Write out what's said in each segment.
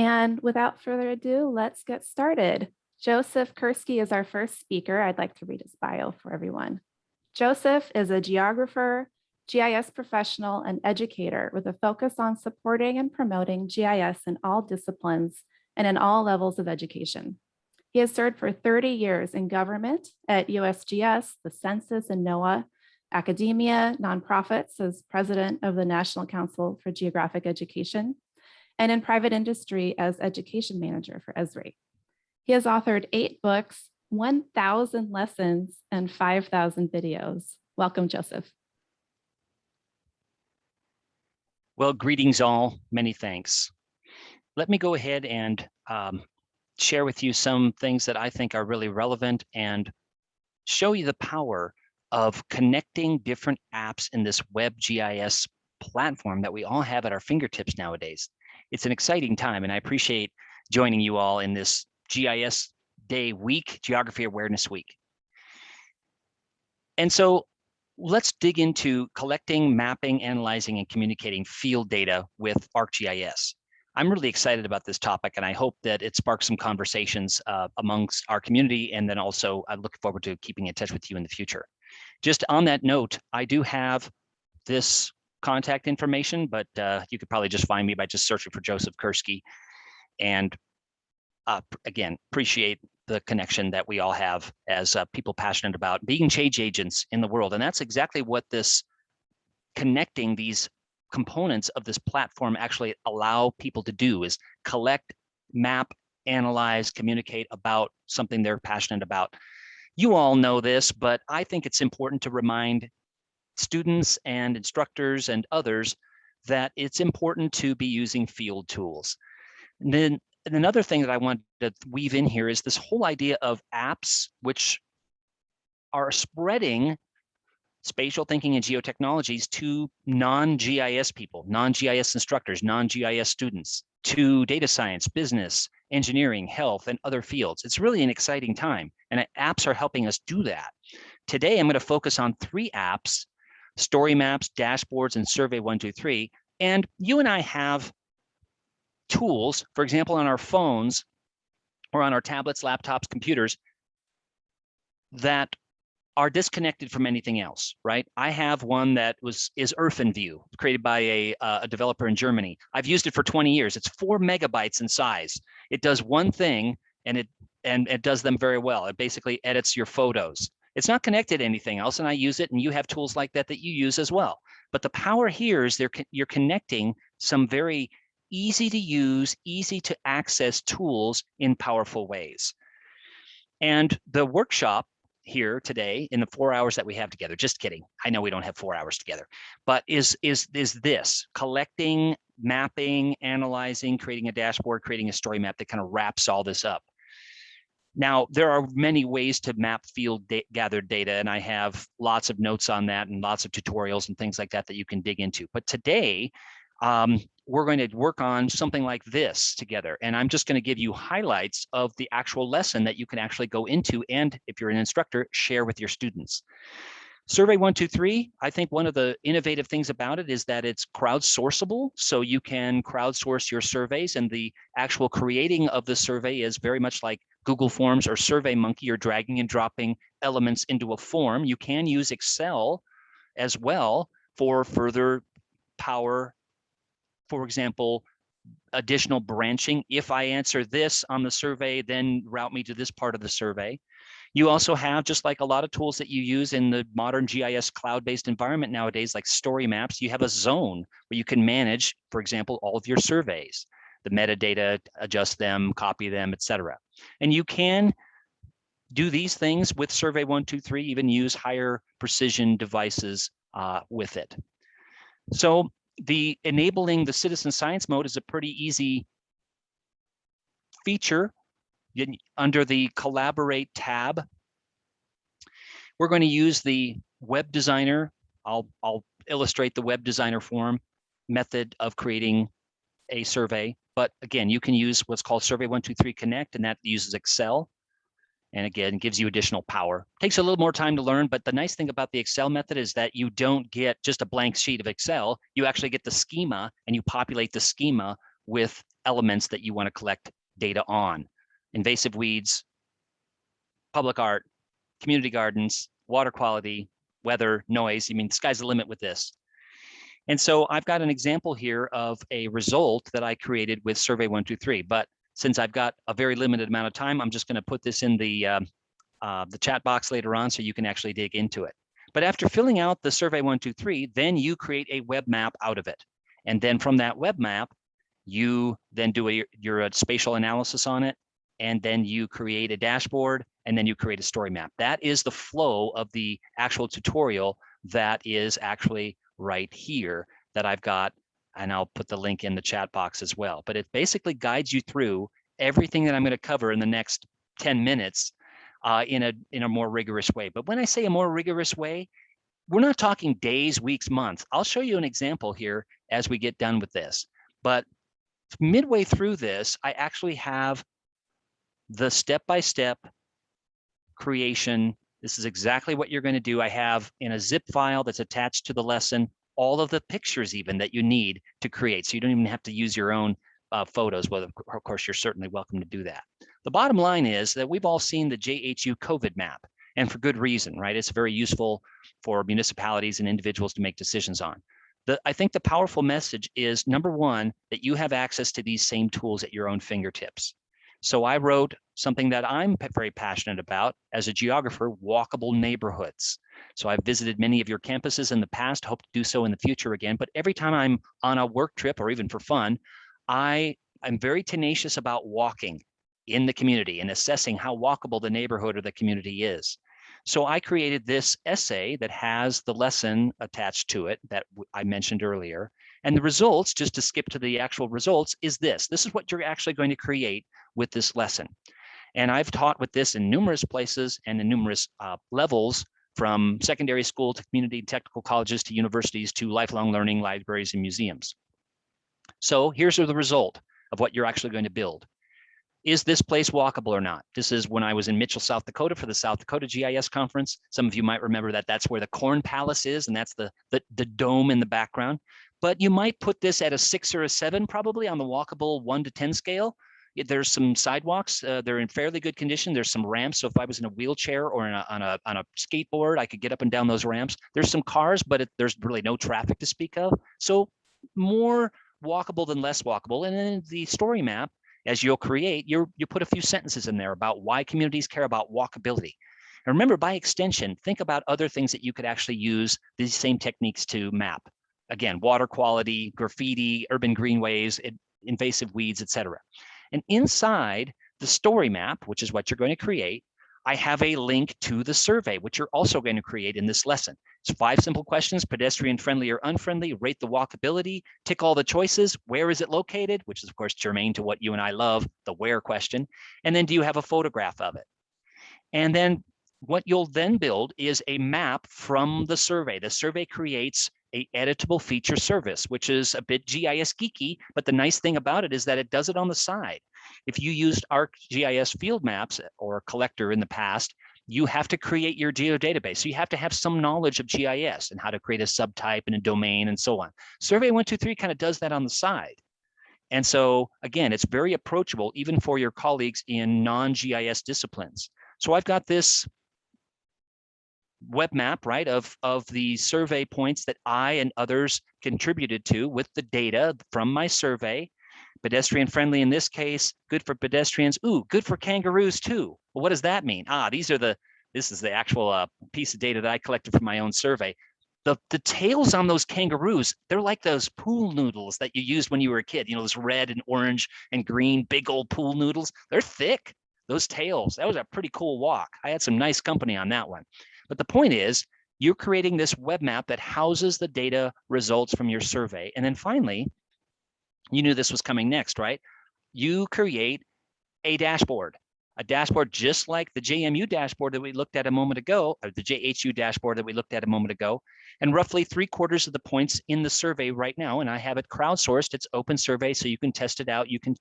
And without further ado, let's get started. Joseph Kersky is our first speaker. I'd like to read his bio for everyone. Joseph is a geographer, GIS professional, and educator with a focus on supporting and promoting GIS in all disciplines and in all levels of education. He has served for 30 years in government at USGS, the Census, and NOAA, academia, nonprofits as president of the National Council for Geographic Education, and in private industry as education manager for Esri. He has authored 8 books, 1,000 lessons, and 5,000 videos. Welcome, Joseph. Well, greetings all, many thanks. Let me go ahead and share with you some things that I think are really relevant and show you the power of connecting different apps in this web GIS platform that we all have at our fingertips nowadays. It's an exciting time, and I appreciate joining you all in this GIS Day week, Geography Awareness Week. And so let's dig into collecting, mapping, analyzing, and communicating field data with ArcGIS. I'm really excited about this topic, and I hope that it sparks some conversations amongst our community, and then also I look forward to keeping in touch with you in the future. Just on that note, I do have this contact information, but you could probably just find me by just searching for Joseph Kersky. And again, appreciate the connection that we all have as people passionate about being change agents in the world. And that's exactly what this connecting these components of this platform actually allow people to do, is collect, map, analyze, communicate about something they're passionate about. You all know this, but I think it's important to remind students and instructors and others that it's important to be using field tools. And then another thing that I want to weave in here is this whole idea of apps, which are spreading spatial thinking and geotechnologies to non-GIS people, non-GIS instructors, non-GIS students, to data science, business, engineering, health, and other fields. It's really an exciting time, and apps are helping us do that. Today, I'm going to focus on 3 apps: story maps, dashboards, and Survey 123. And you and I have tools, for example, on our phones or on our tablets, laptops, computers, that are disconnected from anything else, right? I have one that is EarthenView, created by a developer in Germany. I've used it for 20 years. It's 4 megabytes in size. It does one thing, and it does them very well. It basically edits your photos. It's not connected to anything else, and I use it, and you have tools like that you use as well. But the power here is you're connecting some very easy to use, easy to access tools in powerful ways. And the workshop here today, in the 4 hours that we have together, just kidding, I know we don't have 4 hours together, but is this collecting, mapping, analyzing, creating a dashboard, creating a story map that kind of wraps all this up. Now, there are many ways to map field gathered data, and I have lots of notes on that and lots of tutorials and things like that that you can dig into. But today, we're going to work on something like this together. And I'm just going to give you highlights of the actual lesson that you can actually go into, and if you're an instructor, share with your students. Survey 123, I think one of the innovative things about it is that it's crowdsourceable. So you can crowdsource your surveys, and the actual creating of the survey is very much like Google Forms or SurveyMonkey. You're dragging and dropping elements into a form. You can use Excel as well for further power. For example, additional branching. If I answer this on the survey, then route me to this part of the survey. You also have, just like a lot of tools that you use in the modern GIS cloud-based environment nowadays, like story maps, you have a zone where you can manage, for example, all of your surveys, the metadata, adjust them, copy them, etc. And you can do these things with Survey 123, even use higher precision devices with it. So the enabling the citizen science mode is a pretty easy feature. Under the Collaborate tab, we're going to use the web designer. I'll illustrate the web designer form method of creating a survey. But again, you can use what's called Survey 123 Connect, and that uses Excel. And again, gives you additional power. Takes a little more time to learn, but the nice thing about the Excel method is that you don't get just a blank sheet of Excel. You actually get the schema, and you populate the schema with elements that you want to collect data on. Invasive weeds, public art, community gardens, water quality, weather, noise. I mean, the sky's the limit with this. And so I've got an example here of a result that I created with Survey 123. But since I've got a very limited amount of time, I'm just going to put this in the chat box later on so you can actually dig into it. But after filling out the Survey 123, then you create a web map out of it. And then from that web map, you then do your spatial analysis on it, and then you create a dashboard, and then you create a story map. That is the flow of the actual tutorial that is actually right here that I've got, and I'll put the link in the chat box as well. But it basically guides you through everything that I'm going to cover in the next 10 minutes in a more rigorous way. But when I say a more rigorous way, we're not talking days, weeks, months. I'll show you an example here as we get done with this. But midway through this, I actually have the step-by-step creation. This is exactly what you're going to do. I have in a zip file that's attached to the lesson all of the pictures even that you need to create. So you don't even have to use your own photos. Well, of course, you're certainly welcome to do that. The bottom line is that we've all seen the JHU COVID map, and for good reason, right? It's very useful for municipalities and individuals to make decisions on. I think the powerful message is, number one, that you have access to these same tools at your own fingertips. So I wrote something that I'm very passionate about as a geographer, walkable neighborhoods. So I've visited many of your campuses in the past, hope to do so in the future again. But every time I'm on a work trip or even for fun, I'm very tenacious about walking in the community and assessing how walkable the neighborhood or the community is. So I created this essay that has the lesson attached to it that I mentioned earlier. And the results, just to skip to the actual results, is this. This is what you're actually going to create with this lesson. And I've taught with this in numerous places and in numerous levels, from secondary school to community technical colleges to universities to lifelong learning libraries and museums. So here's the result of what you're actually going to build. Is this place walkable or not? This is when I was in Mitchell, South Dakota for the South Dakota GIS conference. Some of you might remember that that's where the Corn Palace is, and that's the dome in the background. But you might put this at a 6 or a 7 probably on the walkable 1 to 10 scale. There's some sidewalks. They're in fairly good condition. There's some ramps. So if I was in a wheelchair or on a skateboard, I could get up and down those ramps. There's some cars, but there's really no traffic to speak of. So more walkable than less walkable. And then the story map, as you'll create, you put a few sentences in there about why communities care about walkability. And remember, by extension, think about other things that you could actually use these same techniques to map. Again, water quality, graffiti, urban greenways, invasive weeds, etc. And inside the story map, which is what you're going to create, I have a link to the survey, which you're also going to create in this lesson. It's 5 simple questions: pedestrian friendly or unfriendly, rate the walkability, tick all the choices, where is it located, which is of course germane to what you and I love, the where question, and then do you have a photograph of it? And then what you'll then build is a map from the survey. The survey creates a editable feature service, which is a bit GIS geeky, but the nice thing about it is that it does it on the side. If you used ArcGIS field maps or collector in the past, you have to create your geodatabase. So you have to have some knowledge of GIS and how to create a subtype and a domain and so on. Survey 123 kind of does that on the side. And so again, it's very approachable even for your colleagues in non-GIS disciplines. So I've got this web map, right, of the survey points that I and others contributed to with the data from my survey. Pedestrian friendly in this case, good for pedestrians. Ooh, good for kangaroos too. Well, what does that mean? This is the actual piece of data that I collected from my own survey. The tails on those kangaroos, they're like those pool noodles that you used when you were a kid, those red and orange and green, big old pool noodles. They're thick, those tails. That was a pretty cool walk. I had some nice company on that one. But the point is, you're creating this web map that houses the data results from your survey. And then finally, you knew this was coming next, right? You create a dashboard just like the JMU dashboard that we looked at a moment ago, or the JHU dashboard that we looked at a moment ago, and roughly 3/4 of the points in the survey right now, and I have it crowdsourced, it's open survey, so you can test it out. You can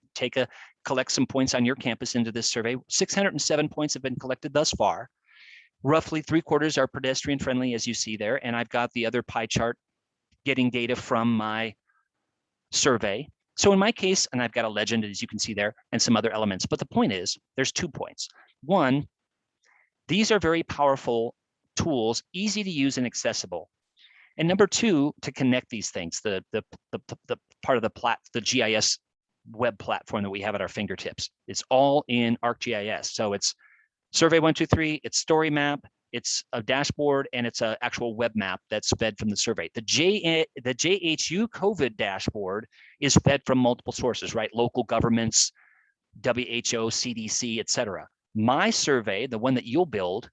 collect some points on your campus into this survey. 607 points have been collected thus far. Roughly 3/4 are pedestrian friendly, as you see there, and I've got the other pie chart getting data from my survey. So in my case, and I've got a legend, as you can see there, and some other elements, but the point is, there's 2 points. One, these are very powerful tools, easy to use and accessible. And number 2, to connect these things, the part of the GIS web platform that we have at our fingertips. It's all in ArcGIS. So it's Survey 123, it's Story Map, it's a dashboard, and it's an actual web map that's fed from the survey. The JHU COVID dashboard is fed from multiple sources, right? Local governments, WHO, CDC, et cetera. My survey, the one that you'll build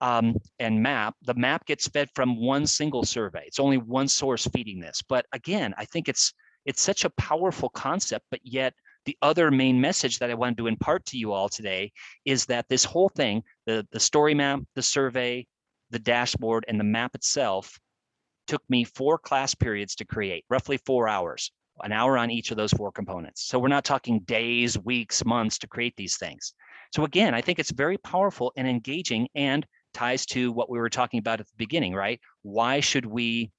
and map, the map gets fed from one single survey. It's only one source feeding this. But again, I think it's such a powerful concept, but yet the other main message that I wanted to impart to you all today is that this whole thing, the story map, the survey, the dashboard, and the map itself took me 4 class periods to create, roughly 4 hours, an hour on each of those 4 components. So we're not talking days, weeks, months to create these things. So again, I think it's very powerful and engaging and ties to what we were talking about at the beginning, right? Why should we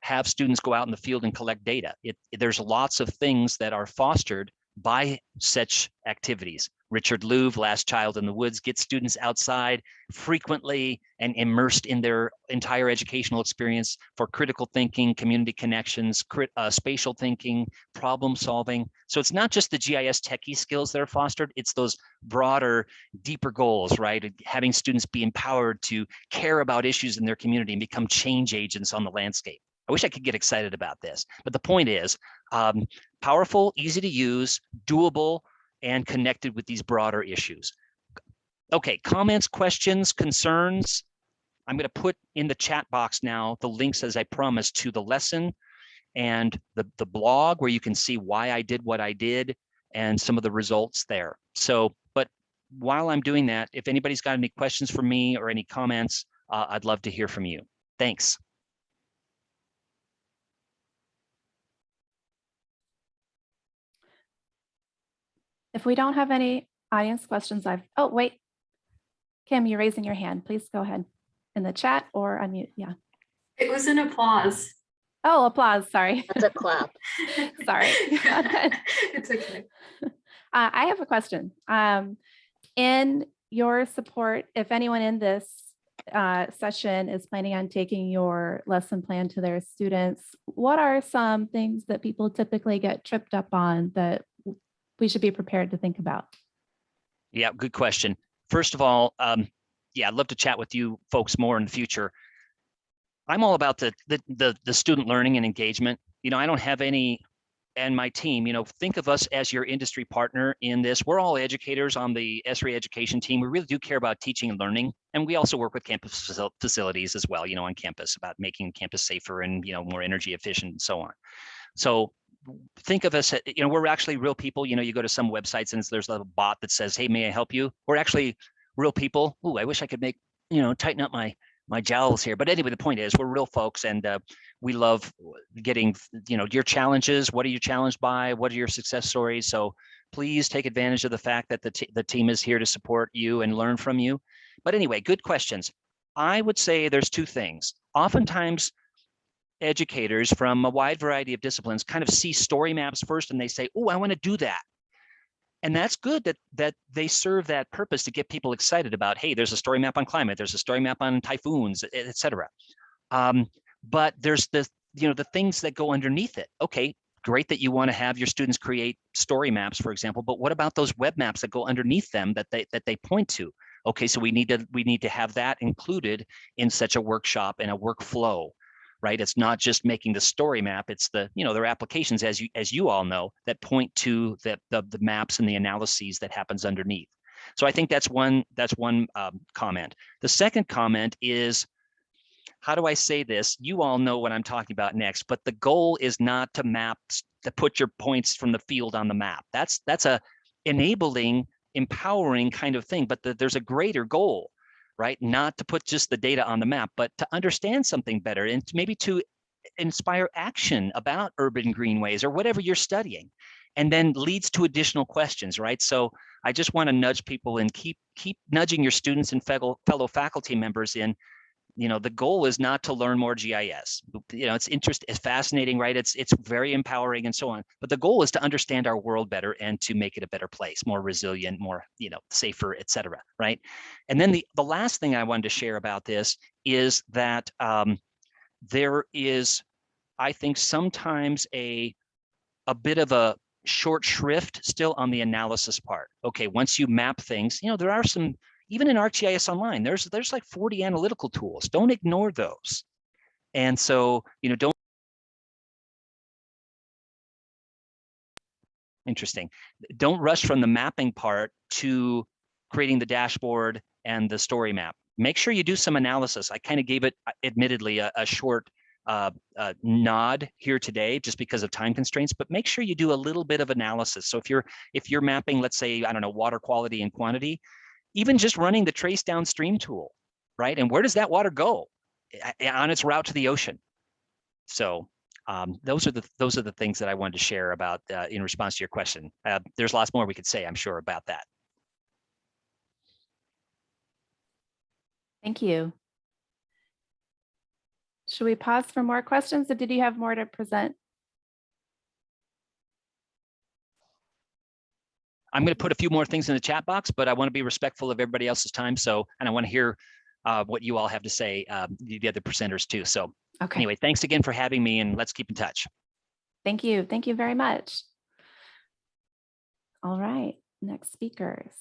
have students go out in the field and collect data? There's lots of things that are fostered by such activities. Richard Louv, Last Child in the Woods, gets students outside frequently and immersed in their entire educational experience for critical thinking, community connections, spatial thinking, problem solving. So it's not just the GIS techie skills that are fostered, it's those broader, deeper goals, right? Having students be empowered to care about issues in their community and become change agents on the landscape. I wish I could get excited about this, but the point is powerful, easy to use, doable, and connected with these broader issues. Okay, comments, questions, concerns. I'm going to put in the chat box now the links, as I promised, to the lesson and the blog where you can see why I did what I did and some of the results there. So, but while I'm doing that, if anybody's got any questions for me or any comments, I'd love to hear from you. Thanks. If we don't have any audience questions, oh, wait. Kim, you're raising your hand. Please go ahead in the chat or unmute. Yeah. It was an applause. Oh, applause. Sorry. That's a clap. Sorry. It's okay. I have a question. In your support, if anyone in this session is planning on taking your lesson plan to their students, what are some things that people typically get tripped up on that we should be prepared to think about? Yeah, good question. First of all, yeah, I'd love to chat with you folks more in the future. I'm all about the student learning and engagement. You know, I don't have any, and my team, you know, think of us as your industry partner in this. We're all educators on the Esri education team. We really do care about teaching and learning. And we also work with campus facilities as well, you know, on campus about making campus safer and, you know, more energy efficient and so on. So think of us, you know, we're actually real people. You know, you go to some websites and there's a bot that says, hey, may I help you? We're actually real people. Ooh, I wish I could make, you know, tighten up my jowls here. But anyway, the point is we're real folks and we love getting, you know, your challenges. What are you challenged by? What are your success stories? So please take advantage of the fact that the team is here to support you and learn from you. But anyway, good questions. I would say there's 2 things. Oftentimes, educators from a wide variety of disciplines kind of see story maps first and they say, oh, I want to do that. And that's good that they serve that purpose to get people excited about, hey, there's a story map on climate, there's a story map on typhoons, et cetera. But there's the, you know, the things that go underneath it. Okay, great that you want to have your students create story maps, for example, but what about those web maps that go underneath them that they point to? Okay, so we need to have that included in such a workshop and a workflow. Right, it's not just making the story map; it's the, you know, there are applications, as you all know, that point to the maps and the analyses that happens underneath. So I think that's one comment. The second comment is, how do I say this? You all know what I'm talking about next, but the goal is not to put your points from the field on the map. That's a enabling, empowering kind of thing, but there's a greater goal. Right? Not to put just the data on the map, but to understand something better and maybe to inspire action about urban greenways or whatever you're studying, and then leads to additional questions, right? So I just want to nudge people and keep nudging your students and fellow faculty members in, the goal is not to learn more GIS. It's fascinating, right? It's very empowering and so on. But the goal is to understand our world better and to make it a better place, more resilient, more, safer, et cetera, right? And then the last thing I wanted to share about this is that there is, I think, sometimes a bit of a short shrift still on the analysis part. Okay, once you map things, there are some, even in ArcGIS Online, there's like 40 analytical tools. Don't ignore those. And so, don't rush from the mapping part to creating the dashboard and the story map. Make sure you do some analysis. I kind of gave it, admittedly, a short nod here today just because of time constraints, but make sure you do a little bit of analysis. So if you're mapping, let's say, I don't know, water quality and quantity, even just running the trace downstream tool, right? And where does that water go on its route to the ocean? So those are the things that I wanted to share about in response to your question. There's lots more we could say, I'm sure, about that. Thank you. Should we pause for more questions, or did you have more to present? I'm going to put a few more things in the chat box, but I want to be respectful of everybody else's time. So, and I want to hear what you all have to say, the other presenters too. So Anyway, thanks again for having me, and let's keep in touch. Thank you. Thank you very much. All right, next speakers.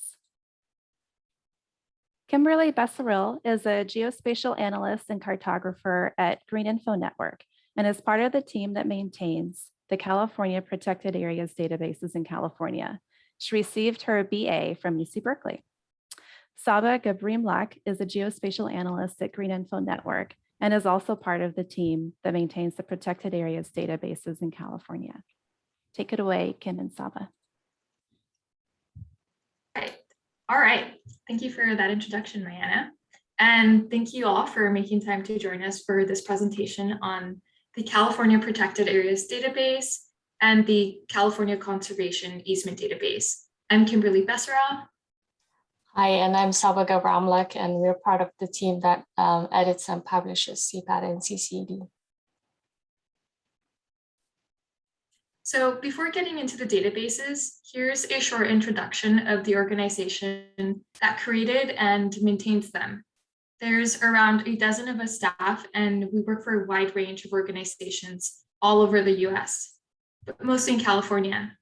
Kimberly Besseril is a geospatial analyst and cartographer at GreenInfo Network and is part of the team that maintains the California Protected Areas databases in California. She received her BA from UC Berkeley. Saba Gebreamlak is a geospatial analyst at GreenInfo Network and is also part of the team that maintains the Protected Areas databases in California. Take it away, Kim and Saba. All right. Thank you for that introduction, Mariana. And thank you all for making time to join us for this presentation on the California Protected Areas database and the California Conservation Easement database. I'm Kimberly Besseril. Hi, and I'm Saba Gebreamlak, and we're part of the team that edits and publishes CPAD and CCD. So before getting into the databases, here's a short introduction of the organization that created and maintains them. There's around a dozen of us staff, and we work for a wide range of organizations all over the US, but mostly in California.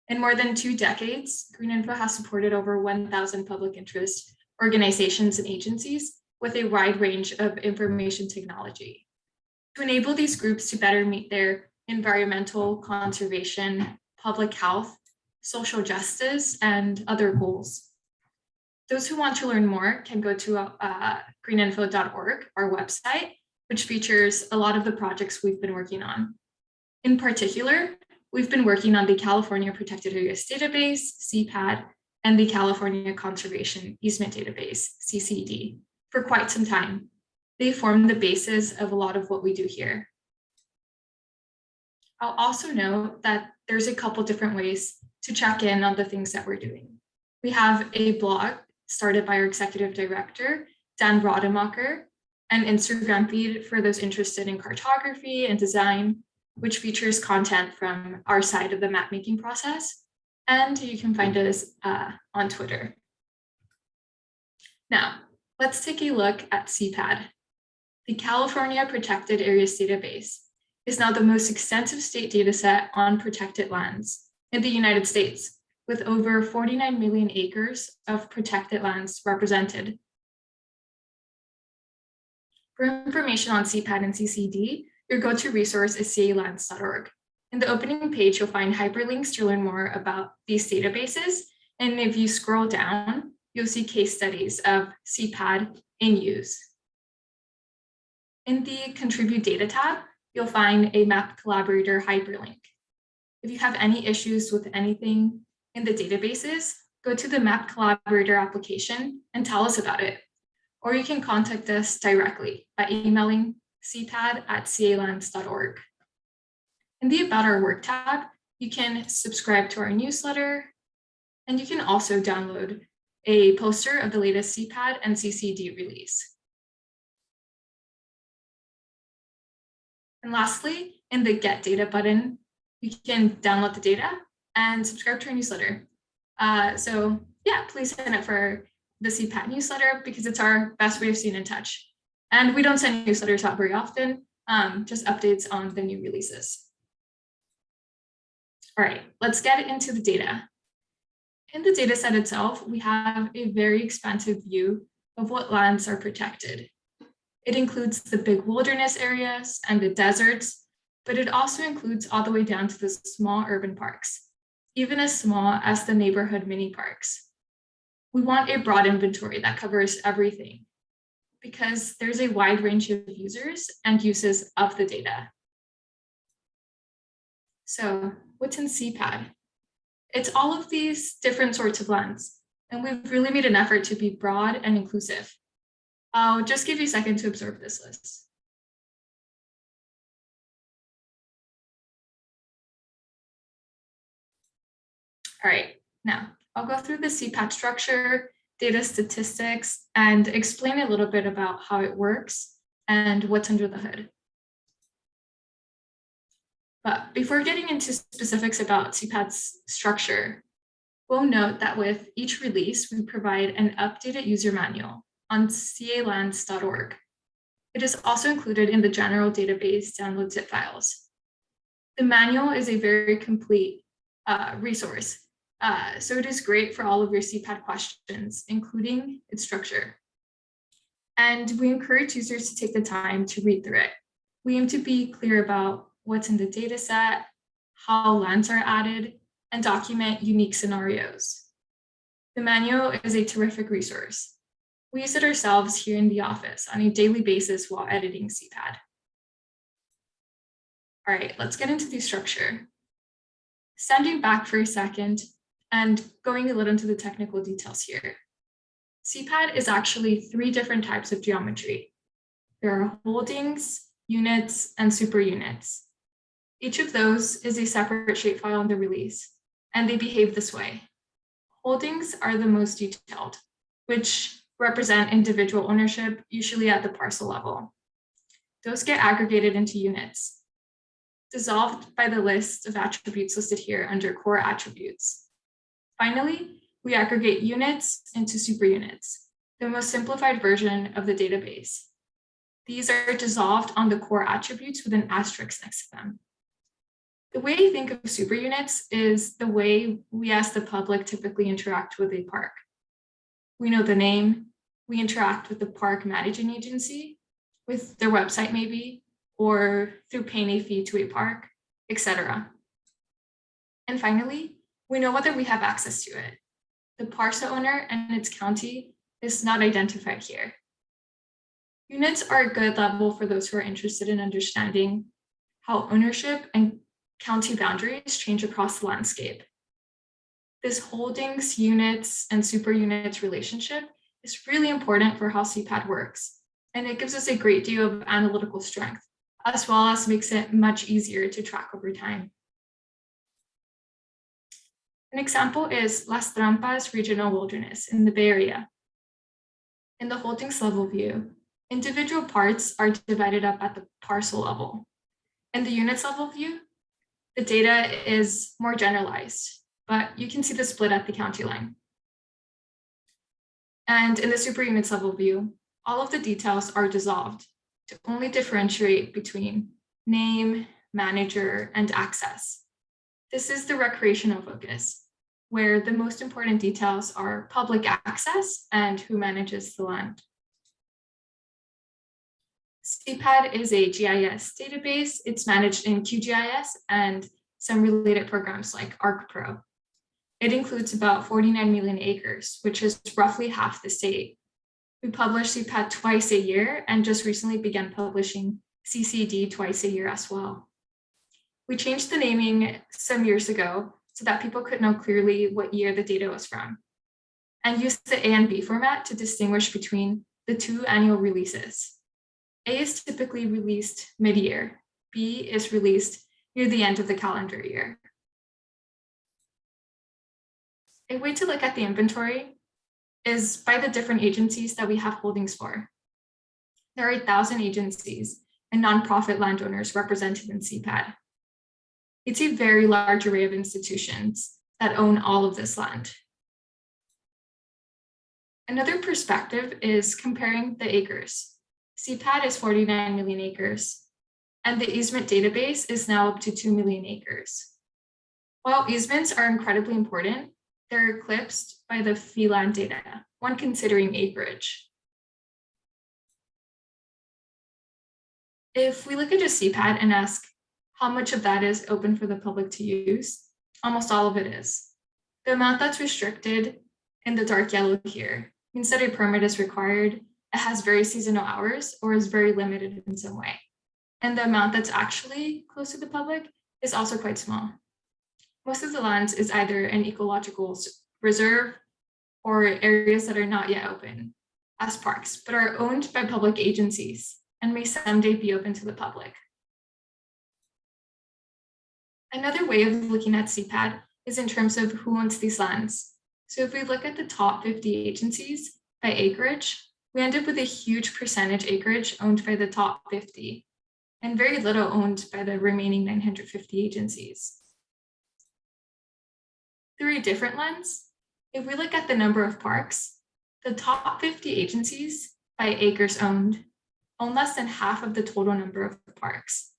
In more than 2 decades, GreenInfo has supported over 1,000 public interest organizations and agencies with a wide range of information technology to enable these groups to better meet their environmental, conservation, public health, social justice, and other goals. Those who want to learn more can go to greeninfo.org, our website, which features a lot of the projects we've been working on. In particular, we've been working on the California Protected Areas database, CPAD, and the California Conservation Easement database, CCD, for quite some time. They form the basis of a lot of what we do here. I'll also note that there's a couple different ways to check in on the things that we're doing. We have a blog started by our executive director, Dan Rodemacher, an Instagram feed for those interested in cartography and design, which features content from our side of the map-making process. And you can find us on Twitter. Now, let's take a look at CPAD. The California Protected Areas database is now the most extensive state dataset on protected lands in the United States, with over 49 million acres of protected lands represented. For information on CPAD and CCD, your go-to resource is calands.org. In the opening page, you'll find hyperlinks to learn more about these databases. And if you scroll down, you'll see case studies of CPAD in use. In the Contribute Data tab, you'll find a Map Collaborator hyperlink. If you have any issues with anything in the databases, go to the Map Collaborator application and tell us about it. Or you can contact us directly by emailing cpad@calands.org. In the About Our Work tab, you can subscribe to our newsletter, and you can also download a poster of the latest CPAD and CCD release. And lastly, in the Get Data button, you can download the data and subscribe to our newsletter. So yeah, please sign up for the CPAT newsletter because it's our best way of staying in touch. And we don't send newsletters out very often, just updates on the new releases. All right, let's get into the data. In the data set itself, we have a very expansive view of what lands are protected. It includes the big wilderness areas and the deserts, but it also includes all the way down to the small urban parks, even as small as the neighborhood mini parks. We want a broad inventory that covers everything because there's a wide range of users and uses of the data. So what's in CPAD? It's all of these different sorts of lands, and we've really made an effort to be broad and inclusive. I'll just give you a second to observe this list. All right, now I'll go through the CPAT structure, data statistics, and explain a little bit about how it works and what's under the hood. But before getting into specifics about CPAT's structure, we'll note that with each release, we provide an updated user manual on calands.org. It is also included in the general database download zip files. The manual is a very complete resource, so it is great for all of your CPAT questions, including its structure. And we encourage users to take the time to read through it. We aim to be clear about what's in the data set, how lands are added, and document unique scenarios. The manual is a terrific resource. We use it ourselves here in the office on a daily basis while editing CPAT. All right, let's get into the structure. Standing back for a second and going a little into the technical details here. CPAT is actually 3 different types of geometry. There are holdings, units, and superunits. Each of those is a separate shapefile in the release, and they behave this way. Holdings are the most detailed, which represent individual ownership, usually at the parcel level. Those get aggregated into units, dissolved by the list of attributes listed here under core attributes. Finally, we aggregate units into superunits, the most simplified version of the database. These are dissolved on the core attributes with an asterisk next to them. The way I think of superunits is the way we as the public typically interact with a park. We know the name, we interact with the park managing agency, with their website maybe, or through paying a fee to a park, etc. And finally, we know whether we have access to it. The parcel owner and its county is not identified here. Units are a good level for those who are interested in understanding how ownership and county boundaries change across the landscape. This holdings, units, and superunits relationship is really important for how CPAT works, and it gives us a great deal of analytical strength, as well as makes it much easier to track over time. An example is Las Trampas Regional Wilderness in the Bay Area. In the holdings level view, individual parts are divided up at the parcel level. In the units level view, the data is more generalized, but you can see the split at the county line. And in the superunits level view, all of the details are dissolved to only differentiate between name, manager, and access. This is the recreational focus, where the most important details are public access and who manages the land. CPAT is a GIS database. It's managed in QGIS and some related programs like ArcPro. It includes about 49 million acres, which is roughly half the state. We publish CPAT twice a year and just recently began publishing CCD twice a year as well. We changed the naming some years ago so that people could know clearly what year the data was from, and used the A and B format to distinguish between the 2 annual releases. A is typically released mid-year. B is released near the end of the calendar year. A way to look at the inventory is by the different agencies that we have holdings for. There are 1,000 agencies, and nonprofit landowners represented in CPAD. It's a very large array of institutions that own all of this land. Another perspective is comparing the acres. CPAD is 49 million acres, and the easement database is now up to 2 million acres. While easements are incredibly important, they're eclipsed by the fee land data when considering acreage. If we look at just CPAD and ask how much of that is open for the public to use, almost all of it is. The amount that's restricted in the dark yellow here means that a permit is required, it has very seasonal hours, or is very limited in some way. And the amount that's actually close to the public is also quite small. Most of the lands is either an ecological reserve or areas that are not yet open as parks, but are owned by public agencies and may someday be open to the public. Another way of looking at CPAD is in terms of who owns these lands. So if we look at the top 50 agencies by acreage, we end up with a huge percentage acreage owned by the top 50 and very little owned by the remaining 950 agencies. Through a different lens, if we look at the number of parks, the top 50 agencies by acres owned own less than half of the total number of parks.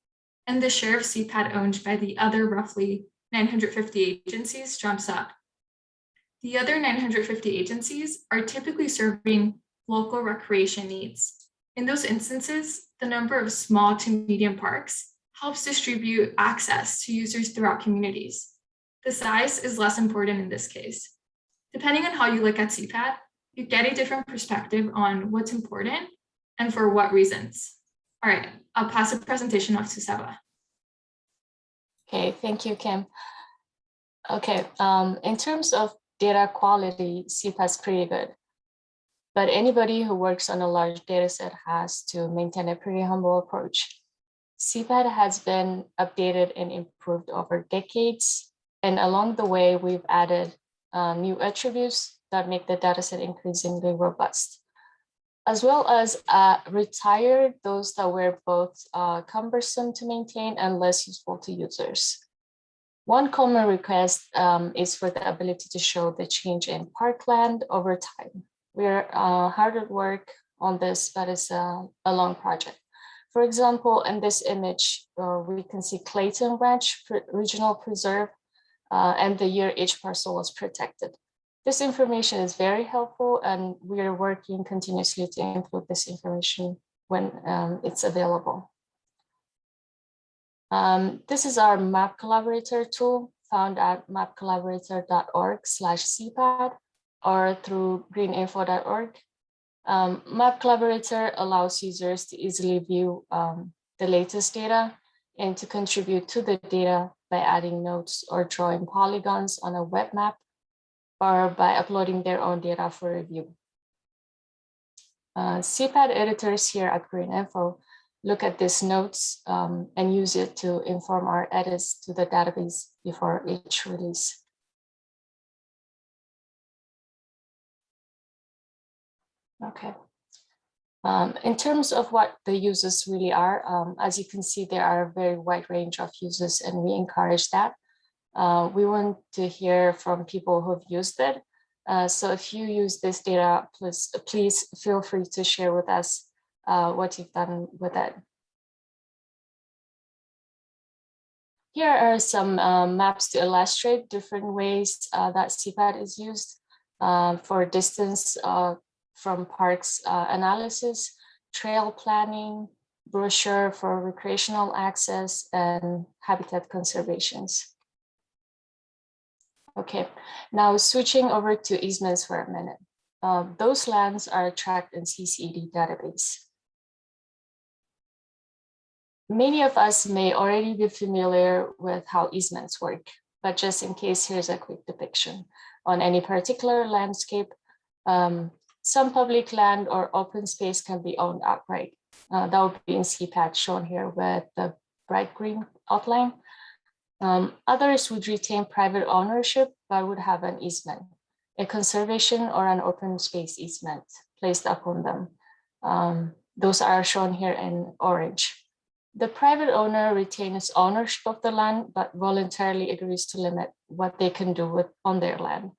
And the share of CPAD owned by the other roughly 950 agencies jumps up. The other 950 agencies are typically serving local recreation needs. In those instances, the number of small to medium parks helps distribute access to users throughout communities. The size is less important in this case. Depending on how you look at CPAD, you get a different perspective on what's important and for what reasons. All right, I'll pass the presentation off to Saba. Okay, thank you, Kim. Okay, in terms of data quality, CPAD is pretty good. But anybody who works on a large data set has to maintain a pretty humble approach. CPAD has been updated and improved over decades. And along the way, we've added new attributes that make the dataset increasingly robust, as well as retired those that were both cumbersome to maintain and less useful to users. One common request is for the ability to show the change in parkland over time. We're hard at work on this, but it's a long project. For example, in this image, we can see Clayton Ranch Regional Preserve and the year each parcel was protected. This information is very helpful, and we are working continuously to include this information when it's available. This is our map collaborator tool found at mapcollaborator.org/CPAD or through greeninfo.org. Map Collaborator allows users to easily view the latest data and to contribute to the data by adding notes or drawing polygons on a web map, or by uploading their own data for review. CPAD editors here at GreenInfo look at these notes and use it to inform our edits to the database before each release. Okay. In terms of what the users really are, as you can see, there are a very wide range of users, and we encourage that. We want to hear from people who've used it. So if you use this data, please feel free to share with us what you've done with it. Here are some maps to illustrate different ways that CPAD is used for distance from parks analysis, trail planning, brochure for recreational access, and habitat conservations. Okay, now switching over to easements for a minute. Those lands are tracked in CCED database. Many of us may already be familiar with how easements work, but just in case, here's a quick depiction. On any particular landscape, some public land or open space can be owned outright. That would be in CPAD, shown here with the bright green outline. Others would retain private ownership, but would have an easement, a conservation or an open space easement placed upon them. Those are shown here in orange. The private owner retains ownership of the land, but voluntarily agrees to limit what they can do on their land.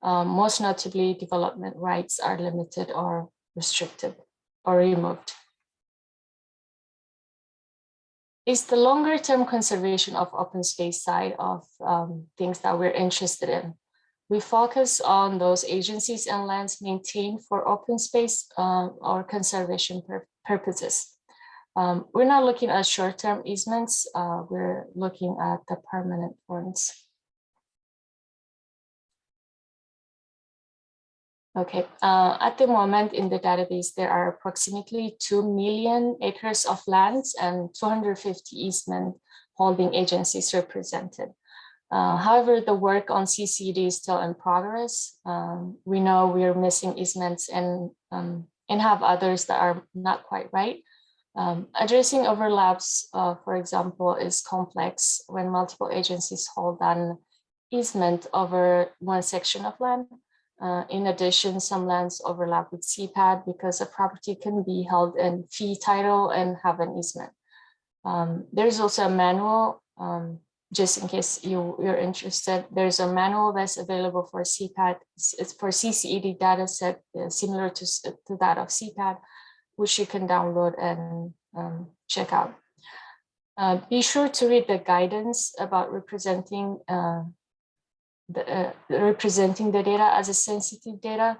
Most notably, development rights are limited or restricted or removed. It's the longer term conservation of open space side of things that we're interested in. We focus on those agencies and lands maintained for open space or conservation purposes. We're not looking at short-term easements, we're looking at the permanent ones. Okay, at the moment in the database, there are approximately 2 million acres of lands and 250 easement holding agencies represented. However, the work on CCED is still in progress. We know we're missing easements and have others that are not quite right. Addressing overlaps, for example, is complex when multiple agencies hold an easement over one section of land. In addition, some lands overlap with CPAD because a property can be held in fee title and have an easement. There's also a manual, just in case you're interested, there's a manual that's available for CPAD. It's for CCED data set similar to that of CPAD, which you can download and check out. Be sure to read the guidance about representing the data as a sensitive data,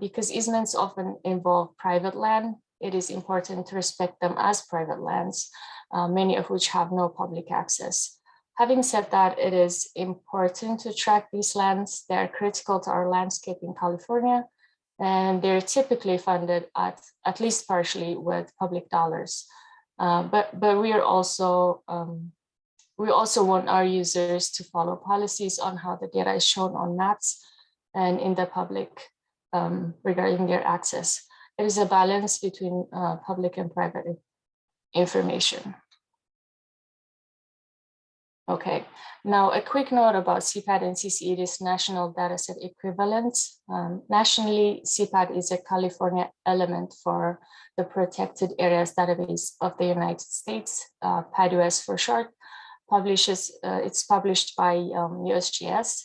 because easements often involve private land. It is important to respect them as private lands, many of which have no public access. Having said that, it is important to track these lands. They are critical to our landscape in California, and they're typically funded at least partially with public dollars. But we are also we also want our users to follow policies on how the data is shown on maps and in the public regarding their access. It is a balance between public and private information. Okay, now a quick note about CPAD and CCED's national dataset equivalents. Nationally, CPAD is a California element for the Protected Areas Database of the United States, PADUS for short. It's published by USGS.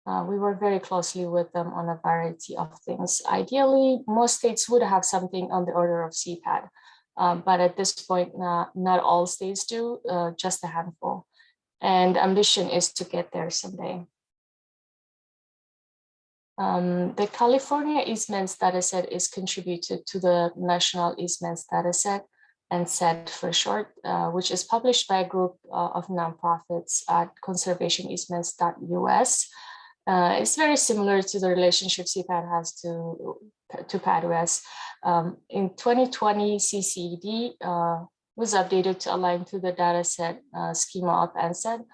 We work very closely with them on a variety of things. Ideally, most states would have something on the order of CPAD, but at this point, not all states do, just a handful. And ambition is to get there someday. The California Easements dataset is contributed to the National Easements dataset, and SED for short, which is published by a group of nonprofits at conservationeasements.us. It's very similar to the relationship CPAD has to PADUS. In 2020, CCED was updated to align to the dataset schema of NSED,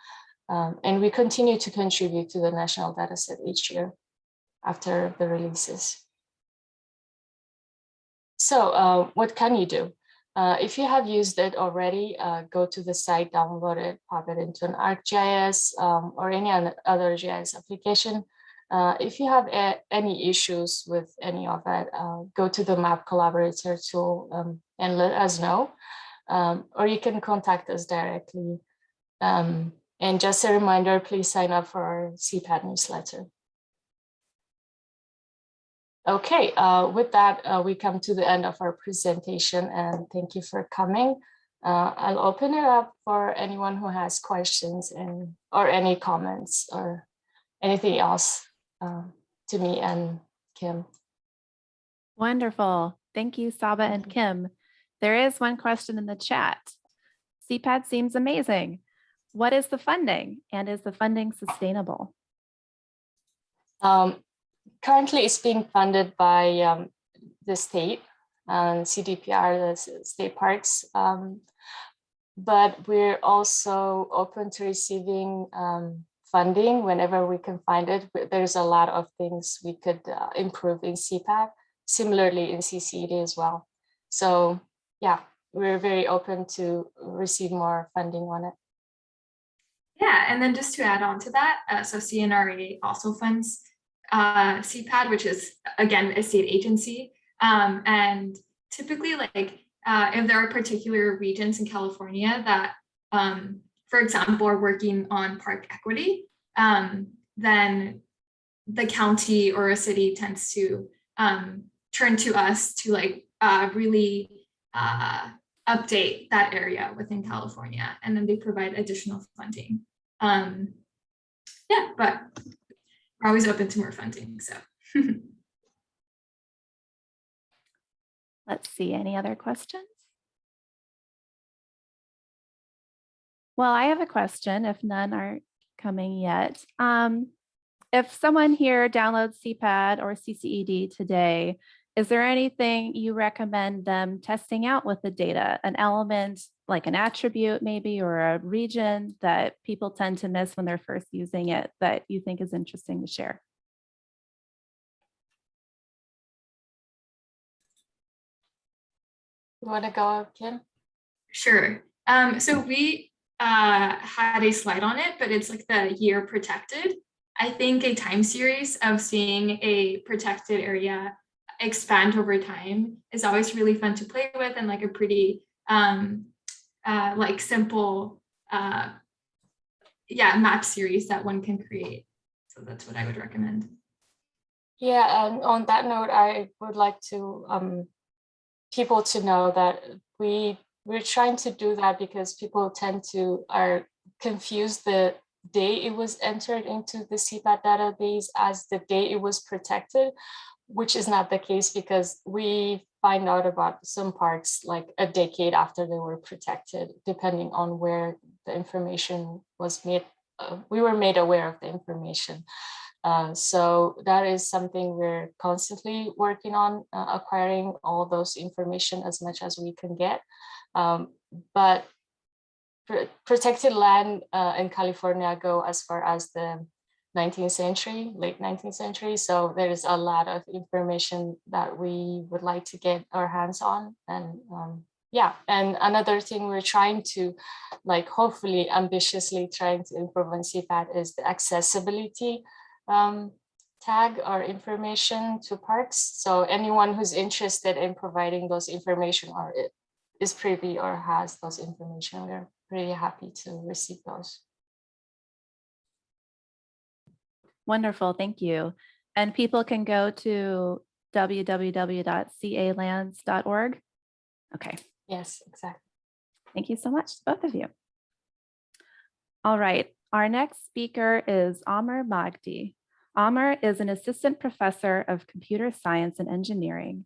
and we continue to contribute to the national dataset each year after the releases. So what can you do? If you have used it already, go to the site, download it, pop it into an ArcGIS or any other GIS application. If you have any issues with any of it, go to the Map Collaborator tool and let us know. Or you can contact us directly. And just a reminder, please sign up for our CPAD newsletter. Okay, with that, we come to the end of our presentation, and thank you for coming. I'll open it up for anyone who has questions or any comments or anything else to me and Kim. Wonderful. Thank you, Saba and Kim. There is one question in the chat. CPAD seems amazing. What is the funding, and is the funding sustainable? Currently, it's being funded by the state and CDPR, the state parks, but we're also open to receiving funding whenever we can find it. There's a lot of things we could improve in CPAD, similarly in CCED as well. So yeah, we're very open to receive more funding on it. Yeah, and then just to add on to that, so CNRA also funds CPAD, which is, again, a state agency. And typically, like, if there are particular regions in California that, for example, are working on park equity, then the county or a city tends to turn to us to like really update that area within California, and then they provide additional funding. Yeah, but we're always open to more funding, so. Let's see, any other questions? Well, I have a question if none are coming yet. If someone here downloads CPAD or CCED today, is there anything you recommend them testing out with the data? An element like an attribute maybe, or a region that people tend to miss when they're first using it that you think is interesting to share? You want to go, Kim? Sure. So we had a slide on it, but it's like the year protected. I think a time series of seeing a protected area expand over time is always really fun to play with, and like a pretty like simple map series that one can create. So that's what I would recommend. Yeah, and on that note, I would like to people to know that we're trying to do that because people tend to confuse the day it was entered into the CPAD database as the day it was protected, which is not the case, because we find out about some parks like a decade after they were protected, depending on where the information was made. We were made aware of the information. So that is something we're constantly working on, acquiring all those information as much as we can get. But protected land in California go as far as the 19th century, late 19th century. So there's a lot of information that we would like to get our hands on. And yeah, and another thing we're trying to, like, hopefully ambitiously trying to improve on CPAD is the accessibility tag or information to parks. So anyone who's interested in providing those information or is privy or has those information, we're pretty happy to receive those. Wonderful, thank you. And people can go to www.calands.org. Okay. Yes, exactly. Thank you so much, both of you. All right, our next speaker is Amr Magdy. Omar is an assistant professor of computer science and engineering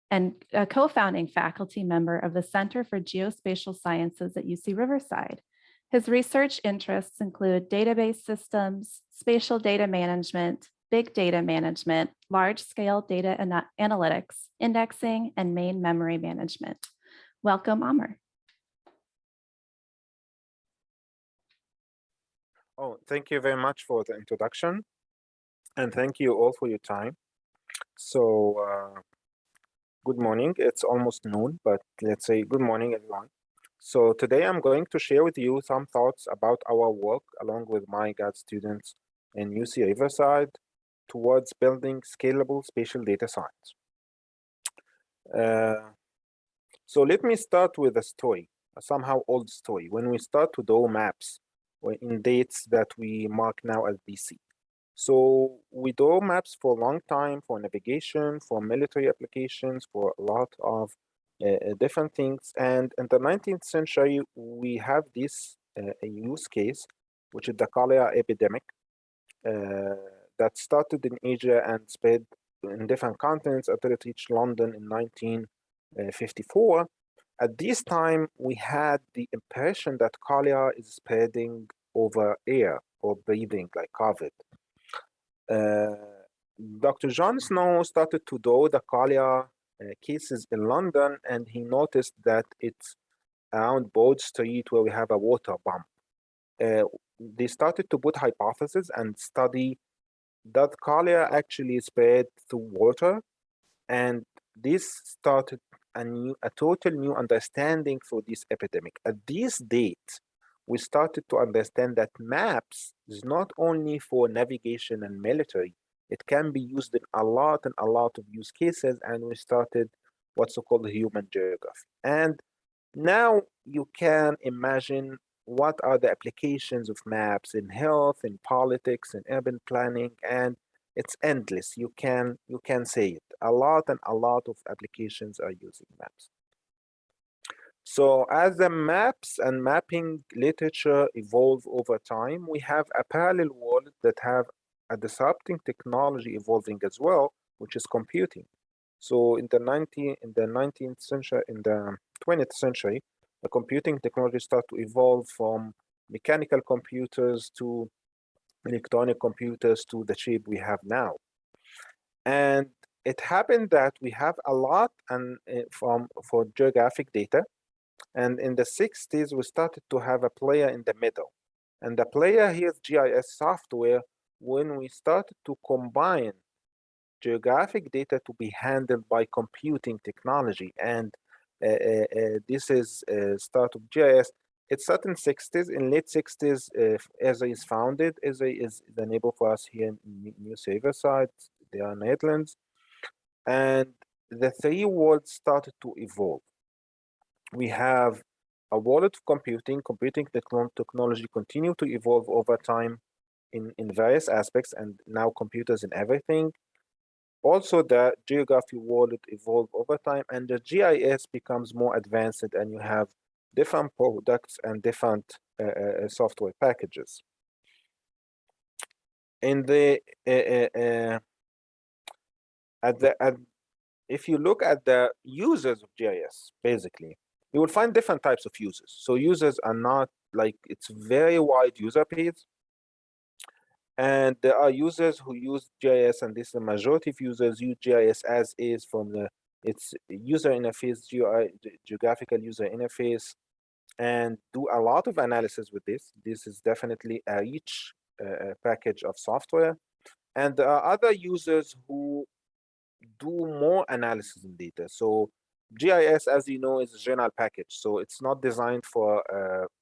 and a co-founding faculty member of the Center for Geospatial Sciences at UC Riverside. His research interests include database systems, spatial data management, big data management, large-scale data analytics, indexing, and main memory management. Welcome, Omar. Oh, thank you very much for the introduction. And thank you all for your time. So good morning. It's almost noon, but let's say good morning, everyone. So today I'm going to share with you some thoughts about our work along with my grad students in UC Riverside towards building scalable spatial data science. So let me start with a story, a somehow old story. When we start to draw maps in dates that we mark now as BC. So we draw maps for a long time, for navigation, for military applications, for a lot of different things. And in the 19th century, we have this use case, which is the Kalia Epidemic, that started in Asia and spread in different continents until it reached London in 1954. At this time, we had the impression that Kalia is spreading over air or breathing like COVID. Dr. John Snow started to draw the Kalia cases in London, and he noticed that it's around Broad Street where we have a water bump. They started to put hypotheses and study that Kalia actually spread through water, and this started a total new understanding for this epidemic. At this date, we started to understand that maps is not only for navigation and military, it can be used in a lot of use cases, and we started what's called human geography. And now you can imagine what are the applications of maps in health, in politics, in urban planning, and it's endless. You can say it. A lot of applications are using maps. So as the maps and mapping literature evolve over time, we have a parallel world that have a disrupting technology evolving as well, which is computing. So in the 19th century, in the 20th century, the computing technology started to evolve from mechanical computers to electronic computers to the chip we have now. And it happened that we have a lot for geographic data. And in the 60s, we started to have a player in the middle. And the player here is GIS software when we started to combine geographic data to be handled by computing technology. And this is start of GIS. It started in 60s. In late 60s, Esri is founded. Esri is the neighbor for us here in New Riverside. They are Netherlands. And the three worlds started to evolve. We have a world of computing technology continue to evolve over time in various aspects, and now computers in everything. Also, the geography world evolve over time, and the GIS becomes more advanced, and you have different products and different software packages. In the if you look at the users of GIS, basically, you will find different types of users. So users are not like, it's very wide user base. And there are users who use GIS, and this is the majority of users use GIS as is from its user interface, geographical user interface, and do a lot of analysis with this. This is definitely a rich package of software. And there are other users who do more analysis in data. So GIS, as you know, is a general package. So it's not designed for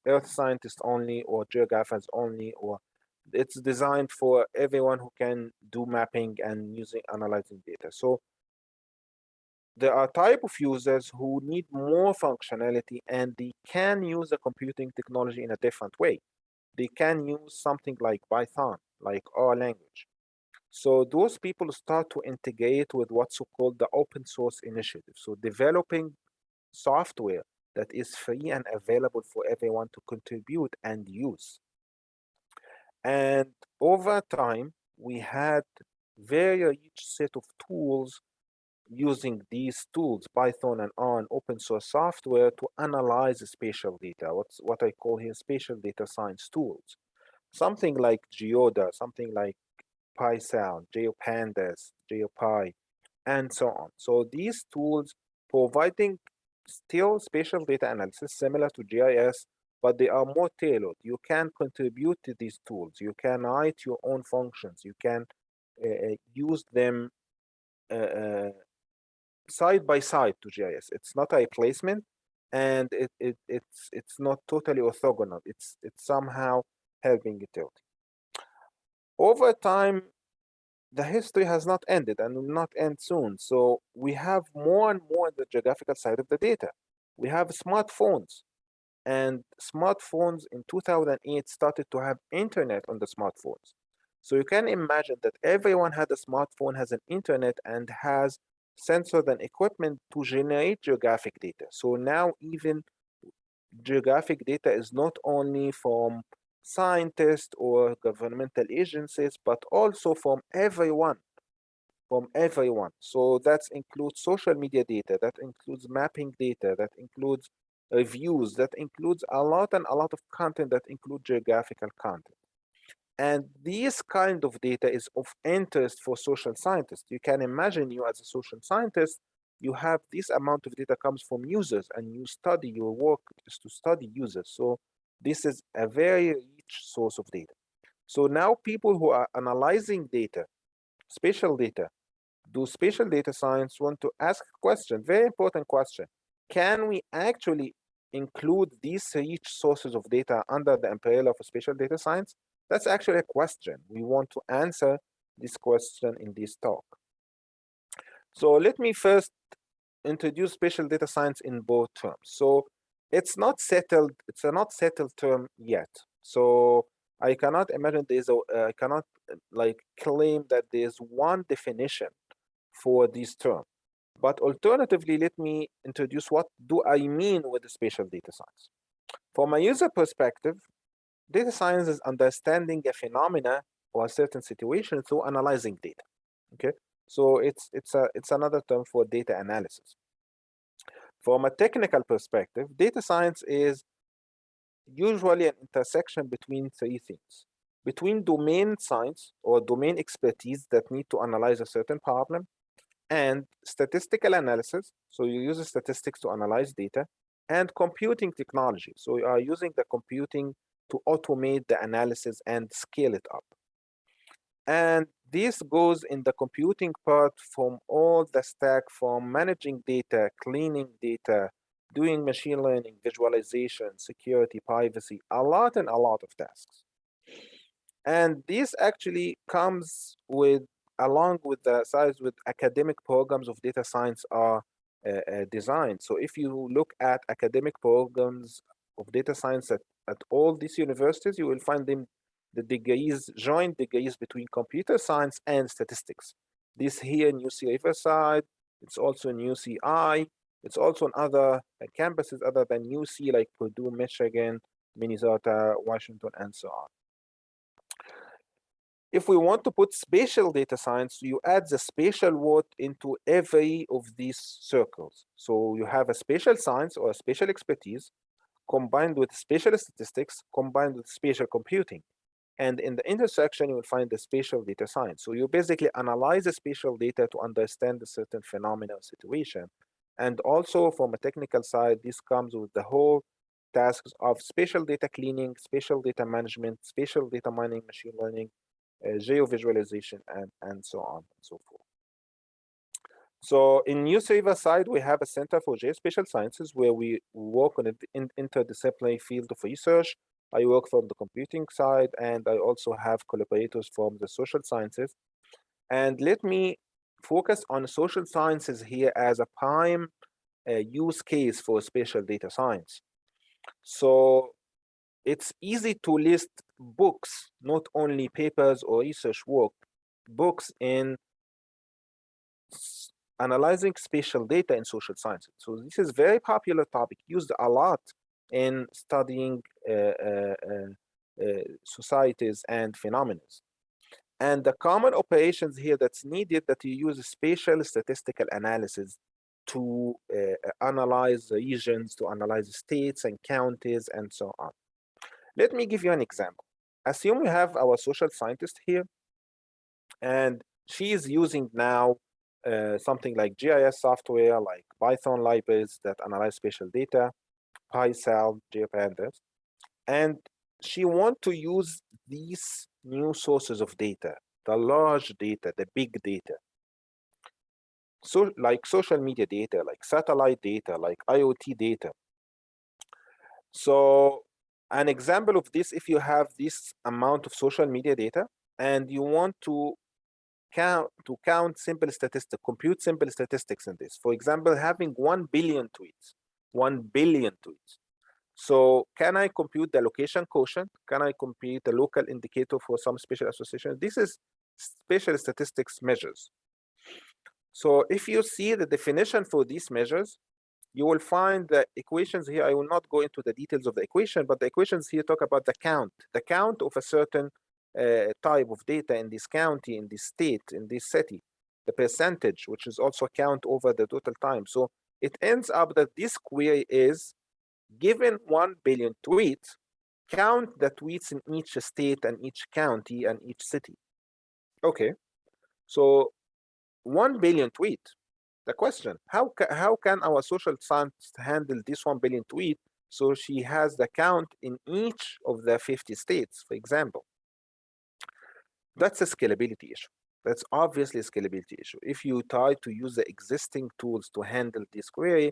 earth scientists only or geographers only, or it's designed for everyone who can do mapping and analyzing data. So there are type of users who need more functionality, and they can use the computing technology in a different way. They can use something like Python, like our language. So those people start to integrate with what's called the open source initiative. So developing software that is free and available for everyone to contribute and use. And over time, we had very rich set of tools using these tools, Python and R and open source software, to analyze spatial data, what I call here spatial data science tools. Something like Geoda, something like PySound, GeoPandas, GeoPy, and so on. So these tools providing still spatial data analysis similar to GIS, but they are more tailored. You can contribute to these tools. You can write your own functions. You can use them side by side to GIS. It's not a replacement, and it's not totally orthogonal. It's somehow helping utility. Over time, the history has not ended and will not end soon. So we have more and more the geographical side of the data. We have smartphones, and smartphones in 2008 started to have internet on the smartphones. So you can imagine that everyone had a smartphone, has an internet, and has sensors and equipment to generate geographic data. So now even geographic data is not only from scientists or governmental agencies, but also from everyone. So that includes social media data, that includes mapping data, that includes reviews, that includes a lot of content that include geographical content. And this kind of data is of interest for social scientists. You can imagine you as a social scientist, you have this amount of data comes from users, and you study, your work is to study users. So this is a very rich source of data. So now people who are analyzing data, spatial data, do spatial data science, want to ask a question, very important question. Can we actually include these rich sources of data under the umbrella of spatial data science? That's actually a question. We want to answer this question in this talk. So let me first introduce spatial data science in both terms. So it's not settled. It's a not settled term yet. So I cannot imagine I cannot like claim that there's one definition for this term. But alternatively, let me introduce what do I mean with the spatial data science. From a user perspective, data science is understanding a phenomena or a certain situation through analyzing data. Okay, so it's another term for data analysis. From a technical perspective, data science is usually an intersection between three things: between domain science or domain expertise that need to analyze a certain problem, and statistical analysis. So you use statistics to analyze data, and computing technology. So you are using the computing to automate the analysis and scale it up. And this goes in the computing part from all the stack, from managing data, cleaning data, doing machine learning, visualization, security, privacy, a lot of tasks. And this actually comes with, along with the size with academic programs of data science are designed. So if you look at academic programs of data science at all these universities, you will find them the degrees, joint degrees between computer science and statistics. This here in UC Riverside, it's also in UCI, it's also on other campuses other than UC, like Purdue, Michigan, Minnesota, Washington, and so on. If we want to put spatial data science, you add the spatial word into every of these circles. So you have a spatial science or a spatial expertise combined with spatial statistics, combined with spatial computing. And in the intersection, you will find the spatial data science. So you basically analyze the spatial data to understand a certain phenomena or situation. And also from a technical side, this comes with the whole tasks of spatial data cleaning, spatial data management, spatial data mining, machine learning, geovisualization, and so on and so forth. So in UC Riverside, we have a Center for Geospatial Sciences where we work on an interdisciplinary field of research. I work from the computing side, and I also have collaborators from the social sciences. And let me focus on social sciences here as a prime use case for spatial data science. So it's easy to list books, not only papers or research work, books in analyzing spatial data in social sciences. So this is very popular topic, used a lot in studying societies and phenomena. And the common operations here that's needed that you use spatial statistical analysis to analyze the regions, to analyze states and counties, and so on. Let me give you an example. Assume we have our social scientist here, and she is using now something like GIS software, like Python libraries that analyze spatial data, PySal, GeoPandas, and she wants to use these new sources of data, the large data, the big data. So like social media data, like satellite data, like IoT data. So an example of this, if you have this amount of social media data and you want to count simple statistics, compute simple statistics in this. For example, having 1 billion tweets, 1 billion tweets. So can I compute the location quotient? Can I compute the local indicator for some spatial association? This is spatial statistics measures. So if you see the definition for these measures, you will find the equations here. I will not go into the details of the equation, but the equations here talk about the count of a certain type of data in this county, in this state, in this city, the percentage, which is also count over the total time. So it ends up that this query is, given 1 billion tweets, count the tweets in each state and each county and each city. Okay, so 1 billion tweets. The question, how can our social scientist handle this 1 billion tweet so she has the count in each of the 50 states, for example? That's a scalability issue. That's obviously a scalability issue. If you try to use the existing tools to handle this query,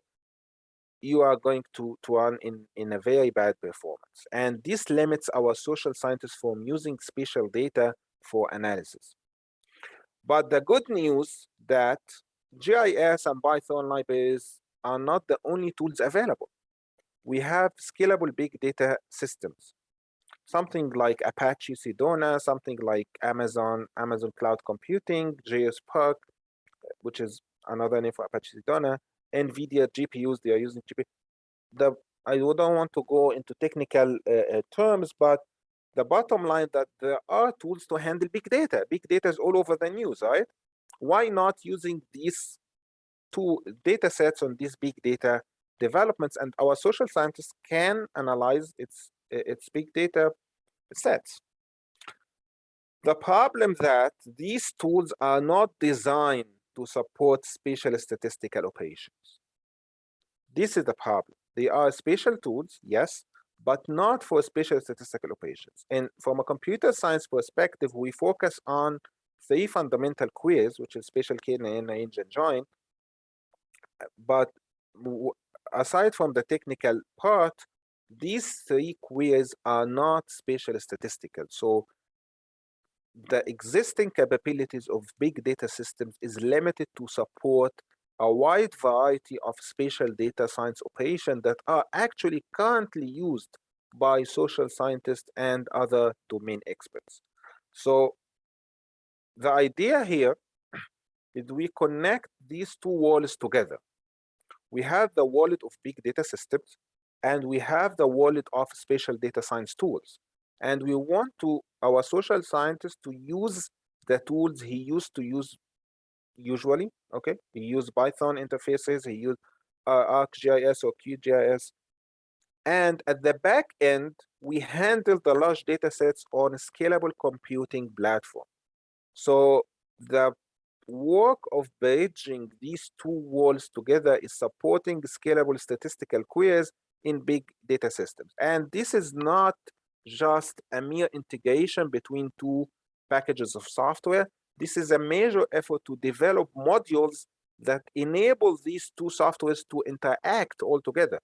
you are going to run in a very bad performance. And this limits our social scientists from using spatial data for analysis. But the good news that GIS and Python libraries are not the only tools available. We have scalable big data systems, something like Apache Sedona, something like Amazon Cloud Computing, JS Park, which is another name for Apache Sedona, NVIDIA GPUs, they are using GPU. I don't want to go into technical terms, but the bottom line that there are tools to handle big data. Big data is all over the news, right? Why not using these two data sets on these big data developments, and our social scientists can analyze its big data sets. The problem that these tools are not designed to support spatial statistical operations. This is the problem. They are spatial tools, yes, but not for spatial statistical operations. And from a computer science perspective, we focus on three fundamental queries, which is spatial scale, range, and join. But aside from the technical part, these three queries are not spatial statistical. So the existing capabilities of big data systems is limited to support a wide variety of spatial data science operations that are actually currently used by social scientists and other domain experts. So the idea here is we connect these two worlds together. We have the world of big data systems, and we have the world of spatial data science tools. And we want our social scientists to use the tools he used to use usually, okay? He used Python interfaces, he used ArcGIS or QGIS. And at the back end, we handle the large data sets on a scalable computing platform. So the work of bridging these two worlds together is supporting scalable statistical queries in big data systems. And this is not just a mere integration between two packages of software. This is a major effort to develop modules that enable these two softwares to interact all together.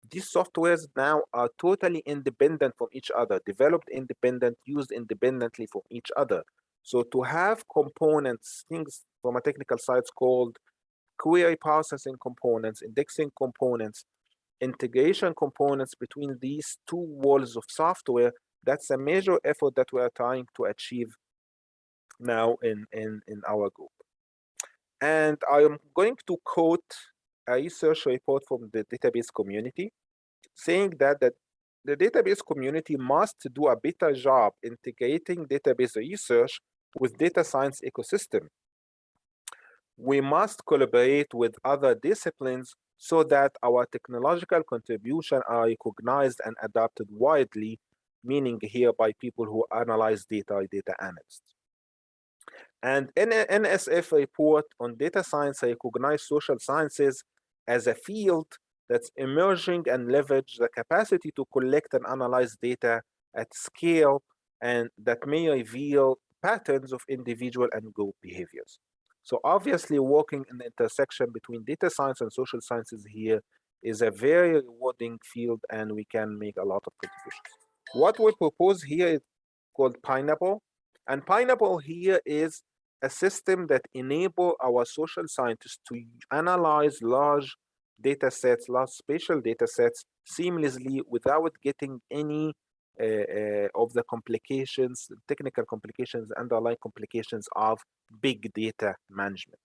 These softwares now are totally independent from each other, developed independent, used independently from each other. So to have components, things from a technical side called query processing components, indexing components, integration components between these two worlds of software, that's a major effort that we are trying to achieve now in our group. And I am going to quote a research report from the database community saying that the database community must do a better job integrating database research with data science ecosystem. We must collaborate with other disciplines so that our technological contributions are recognized and adopted widely, meaning here by people who analyze data analysts. And NSF report on data science recognized social sciences as a field that's emerging and leverage the capacity to collect and analyze data at scale, and that may reveal patterns of individual and group behaviors. So obviously working in the intersection between data science and social sciences here is a very rewarding field, and we can make a lot of contributions. What we propose here is called Pineapple, and Pineapple here is a system that enable our social scientists to analyze large data sets, large spatial data sets seamlessly without getting any of the complications, technical complications, underlying complications of big data management.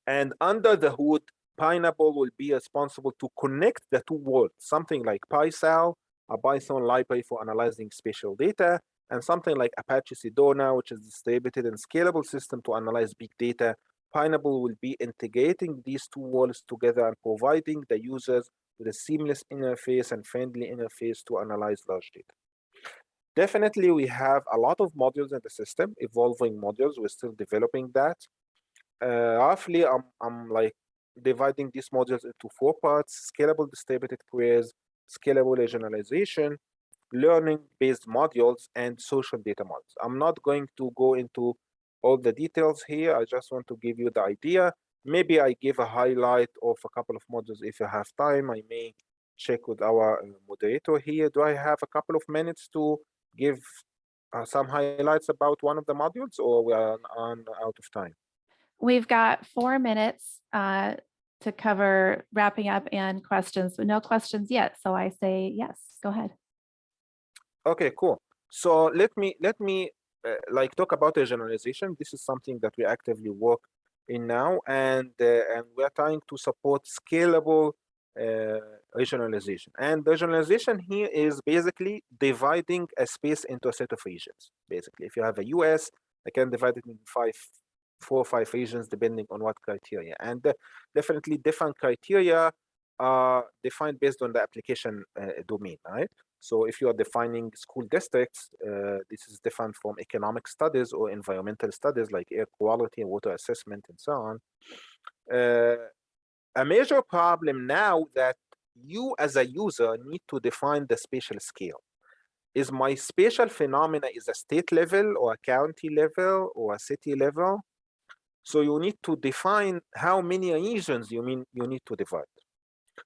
And under the hood, Pineapple will be responsible to connect the two worlds, something like PySal, a Python library for analyzing spatial data, and something like Apache Sedona, which is a distributed and scalable system to analyze big data. Pineapple will be integrating these two worlds together and providing the users with a seamless interface and friendly interface to analyze large data. Definitely, we have a lot of modules in the system, evolving modules. We're still developing that. Roughly, I'm like dividing these modules into 4 parts: scalable distributed queries, scalable regionalization, learning-based modules, and social data models. I'm not going to go into all the details here. I just want to give you the idea. Maybe I give a highlight of a couple of modules if you have time. I may check with our moderator here. Do I have a couple of minutes to give some highlights about one of the modules, or we are out of time? We've got 4 minutes to cover wrapping up and questions, but no questions yet. So I say yes, go ahead. Okay, cool. So let me like talk about regionalization. This is something that we actively work in now, and we're trying to support scalable regionalization. And regionalization here is basically dividing a space into a set of regions. Basically, if you have a US, I can divide it in 4 or 5 regions depending on what criteria. And definitely different criteria are defined based on the application domain, right? So if you are defining school districts, this is different from economic studies or environmental studies like air quality and water assessment and so on. A major problem now that you as a user need to define the spatial scale. Is my spatial phenomena is a state level or a county level or a city level? So you need to define how many regions you need to divide.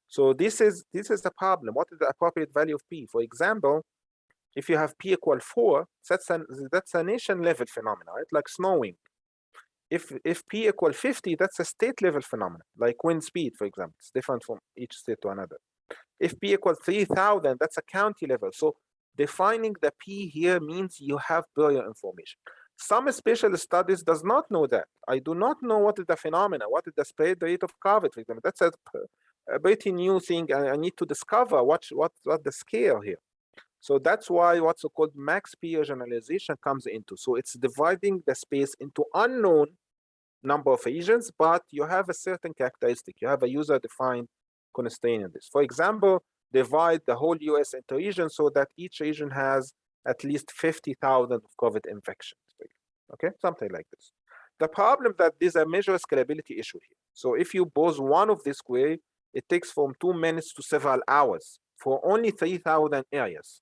So this is the problem. What is the appropriate value of P? For example, if you have P equal 4, that's a nation level phenomenon, right? Like snowing. If P equal 50, that's a state level phenomenon, like wind speed, for example. It's different from each state to another. If P equals 3,000, that's a county level. So defining the P here means you have prior information. Some spatial studies does not know that. I do not know what is the phenomena, what is the spread rate of COVID, for example. That's a pretty new thing. I need to discover what the scale here. So that's why what's called max P regionalization comes into. So it's dividing the space into unknown number of regions, but you have a certain characteristic. You have a user-defined constraint in this. For example, divide the whole US into regions so that each region has at least 50,000 of COVID infections. Okay, something like this. The problem that there's a major scalability issue here. So if you pose one of this query, it takes from 2 minutes to several hours for only 3,000 areas.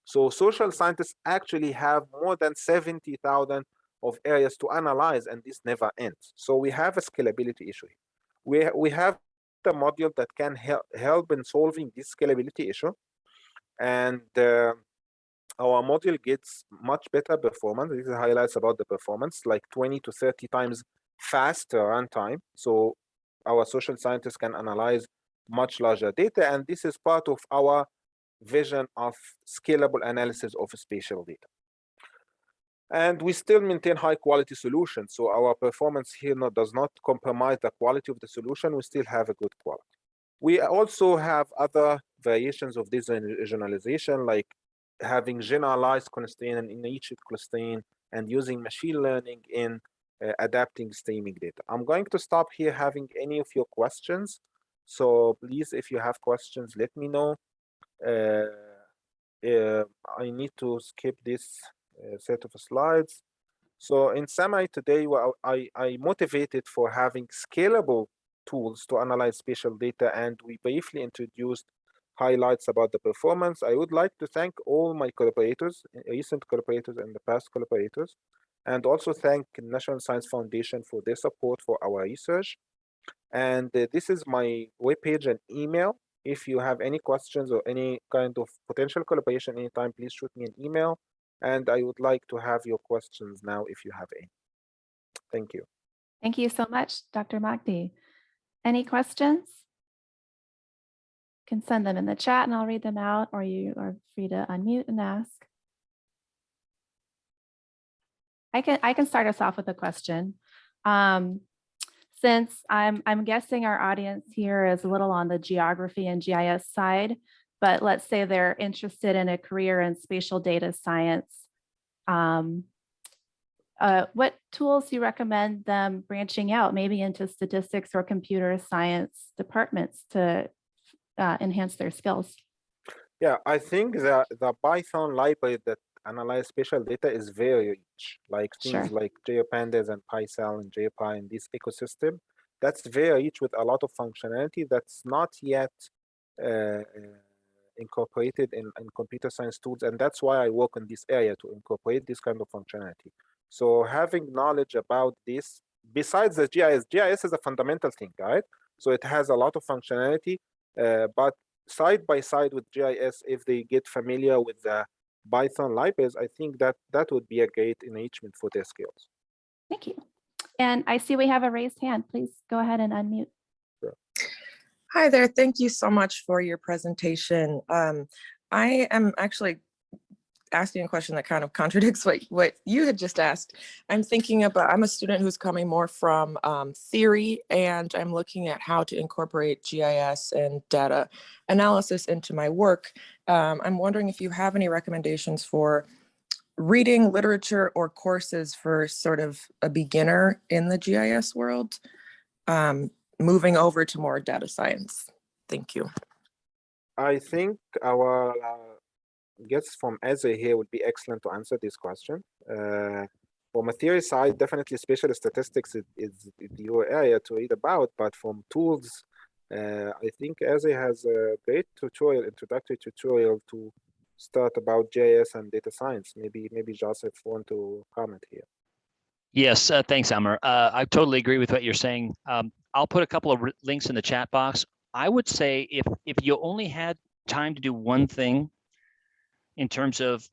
So social scientists actually have more than 70,000 of areas to analyze, and this never ends. So we have a scalability issue here. We have the module that can help in solving this scalability issue, and our module gets much better performance. This highlights about the performance, like 20 to 30 times faster runtime. So our social scientists can analyze much larger data, and this is part of our vision of scalable analysis of spatial data. And we still maintain high quality solutions. So our performance here does not compromise the quality of the solution. We still have a good quality. We also have other variations of this regionalization, like having generalized constraint in each constraint and using machine learning in adapting streaming data. I'm going to stop here having any of your questions. So please, if you have questions, let me know. I need to skip this set of slides. So in summary, today I motivated for having scalable tools to analyze spatial data, and we briefly introduced highlights about the performance. I would like to thank all my collaborators, recent collaborators and the past collaborators, and also thank National Science Foundation for their support for our research. And this is my webpage and email. If you have any questions or any kind of potential collaboration anytime, please shoot me an email. And I would like to have your questions now if you have any. Thank you. Thank you so much, Dr. Magdy. Any questions? You can send them in the chat and I'll read them out, or you are free to unmute and ask. I can start us off with a question. Since I'm guessing our audience here is a little on the geography and GIS side, but let's say they're interested in a career in spatial data science. What tools do you recommend them branching out, maybe into statistics or computer science departments to enhance their skills? Yeah, I think that the Python library that analyze spatial data is very rich, like things like GeoPandas and PyCell and JPy and this ecosystem. That's very rich with a lot of functionality that's not yet incorporated in computer science tools. And that's why I work in this area, to incorporate this kind of functionality. So having knowledge about this, besides the GIS is a fundamental thing, right? So it has a lot of functionality, but side by side with GIS, if they get familiar with the Python libraries, I think that would be a great enrichment for their skills. Thank you. And I see we have a raised hand. Please go ahead and unmute. Hi there. Thank you so much for your presentation. I am actually asking a question that kind of contradicts what you had just asked. I'm a student who's coming more from theory, and I'm looking at how to incorporate GIS and data analysis into my work. I'm wondering if you have any recommendations for reading literature or courses for sort of a beginner in the GIS world, moving over to more data science. Thank you. I think our guests from Esri here would be excellent to answer this question. From a theory side, definitely spatial statistics is your area to read about, but from tools, I think Esri has a great introductory tutorial to start about GIS and data science. Maybe Joseph want to comment here. Yes, thanks, Amr. I totally agree with what you're saying. I'll put a couple of links in the chat box. I would say if you only had time to do one thing in terms of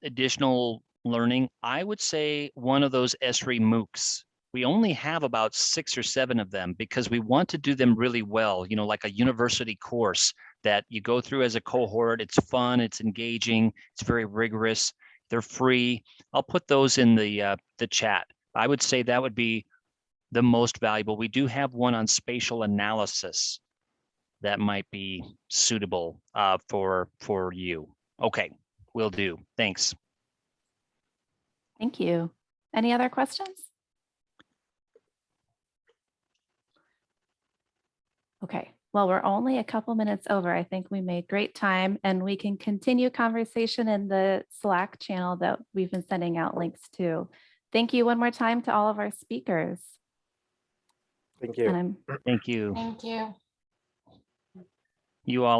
additional learning, I would say one of those Esri MOOCs. We only have about 6 or 7 of them because we want to do them really well, you know, like a university course that you go through as a cohort. It's fun, it's engaging, it's very rigorous, they're free. I'll put those in the chat. I would say that would be the most valuable. We do have one on spatial analysis that might be suitable for you. Okay, will do. Thanks. Thank you. Any other questions? Okay, well, we're only a couple minutes over. I think we made great time, and we can continue conversation in the Slack channel that we've been sending out links to. Thank you one more time to all of our speakers. Thank you. Thank you. Thank you. You all are